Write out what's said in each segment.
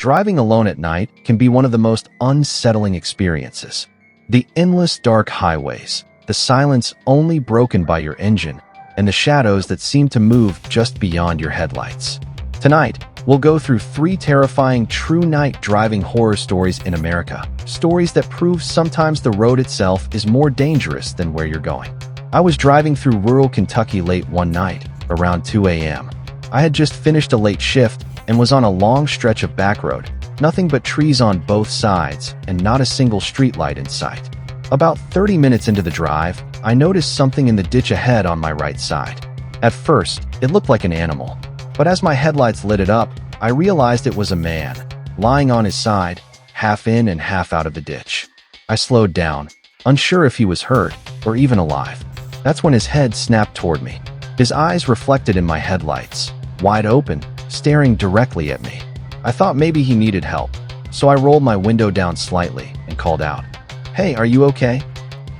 Driving alone at night can be one of the most unsettling experiences. The endless dark highways, the silence only broken by your engine, and the shadows that seem to move just beyond your headlights. Tonight, we'll go through 3 terrifying true night driving horror stories in America. Stories that prove sometimes the road itself is more dangerous than where you're going. I was driving through rural Kentucky late one night, around 2 a.m. I had just finished a late shift and was on a long stretch of back road, nothing but trees on both sides and not a single streetlight in sight. About 30 minutes into the drive, I noticed something in the ditch ahead on my right side. At first, it looked like an animal, but as my headlights lit it up, I realized it was a man, lying on his side, half in and half out of the ditch. I slowed down, unsure if he was hurt or even alive. That's when his head snapped toward me. His eyes reflected in my headlights, wide open, staring directly at me. I thought maybe he needed help, so I rolled my window down slightly and called out, "Hey, are you okay?"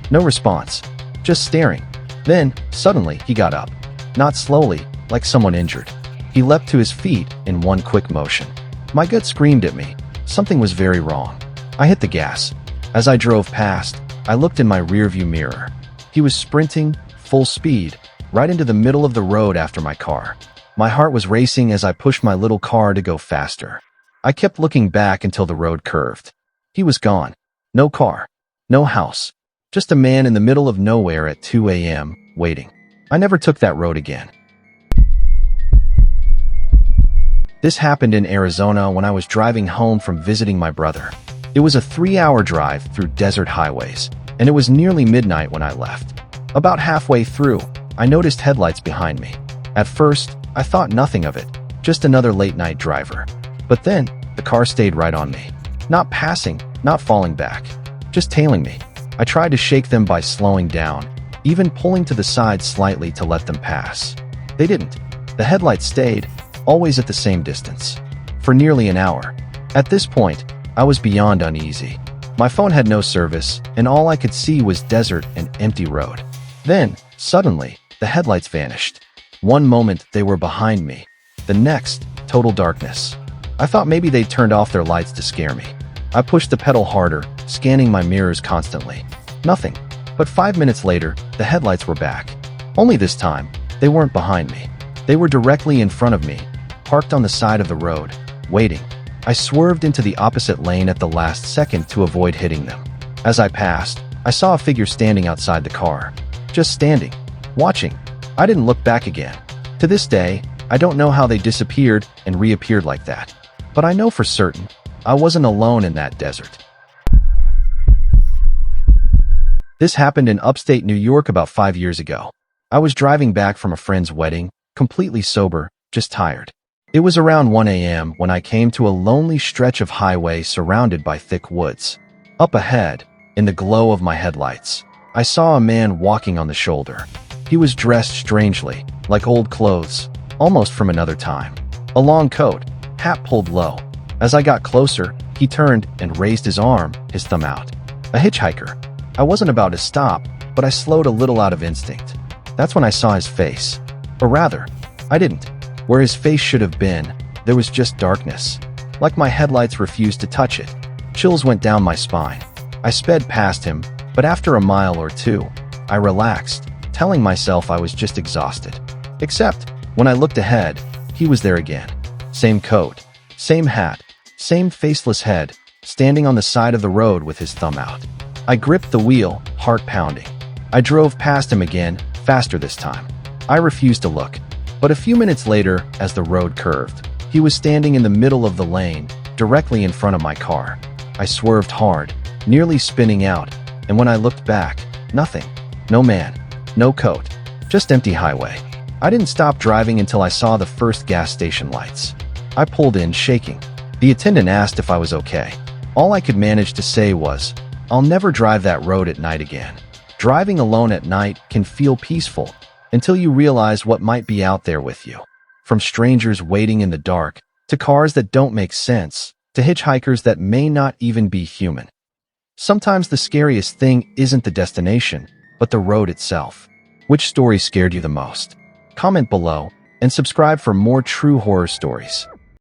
No response, just staring. Then, suddenly, he got up. Not slowly, like someone injured. He leapt to his feet in one quick motion. My gut screamed at me. Something was very wrong. I hit the gas. As I drove past, I looked in my rearview mirror. He was sprinting, full speed, right into the middle of the road after my car. My heart was racing as I pushed my little car to go faster. I kept looking back until the road curved. He was gone. No car. No house. Just a man in the middle of nowhere at 2 a.m., waiting. I never took that road again. This happened in Arizona when I was driving home from visiting my brother. It was a 3-hour drive through desert highways, and it was nearly midnight when I left. About halfway through, I noticed headlights behind me. At first, I thought nothing of it, just another late-night driver. But then, the car stayed right on me. Not passing, not falling back, just tailing me. I tried to shake them by slowing down, even pulling to the side slightly to let them pass. They didn't. The headlights stayed, always at the same distance, for nearly an hour. At this point, I was beyond uneasy. My phone had no service, and all I could see was desert and empty road. Then, suddenly, the headlights vanished. One moment, they were behind me. The next, total darkness. I thought maybe they'd turned off their lights to scare me. I pushed the pedal harder, scanning my mirrors constantly. Nothing. But 5 minutes later, the headlights were back. Only this time, they weren't behind me. They were directly in front of me, parked on the side of the road, waiting. I swerved into the opposite lane at the last second to avoid hitting them. As I passed, I saw a figure standing outside the car. Just standing, watching. I didn't look back again. To this day, I don't know how they disappeared and reappeared like that. But I know for certain, I wasn't alone in that desert. This happened in upstate New York about 5 years ago. I was driving back from a friend's wedding, completely sober, just tired. It was around 1 a.m. when I came to a lonely stretch of highway surrounded by thick woods. Up ahead, in the glow of my headlights, I saw a man walking on the shoulder. He was dressed strangely, like old clothes, almost from another time. A long coat, hat pulled low. As I got closer, he turned and raised his arm, his thumb out. A hitchhiker. I wasn't about to stop, but I slowed a little out of instinct. That's when I saw his face. Or rather, I didn't. Where his face should have been, there was just darkness. Like my headlights refused to touch it. Chills went down my spine. I sped past him, but after a mile or two, I relaxed, telling myself I was just exhausted. Except, when I looked ahead, he was there again. Same coat, same hat, same faceless head, standing on the side of the road with his thumb out. I gripped the wheel, heart pounding. I drove past him again, faster this time. I refused to look. But a few minutes later, as the road curved, he was standing in the middle of the lane, directly in front of my car. I swerved hard, nearly spinning out, and when I looked back, nothing. No man, no coat, just empty highway. I didn't stop driving until I saw the first gas station lights. I pulled in, shaking. The attendant asked if I was okay. All I could manage to say was, "I'll never drive that road at night again." Driving alone at night can feel peaceful, until you realize what might be out there with you. From strangers waiting in the dark, to cars that don't make sense, to hitchhikers that may not even be human. Sometimes the scariest thing isn't the destination, but the road itself. Which story scared you the most? Comment below, and subscribe for more true horror stories.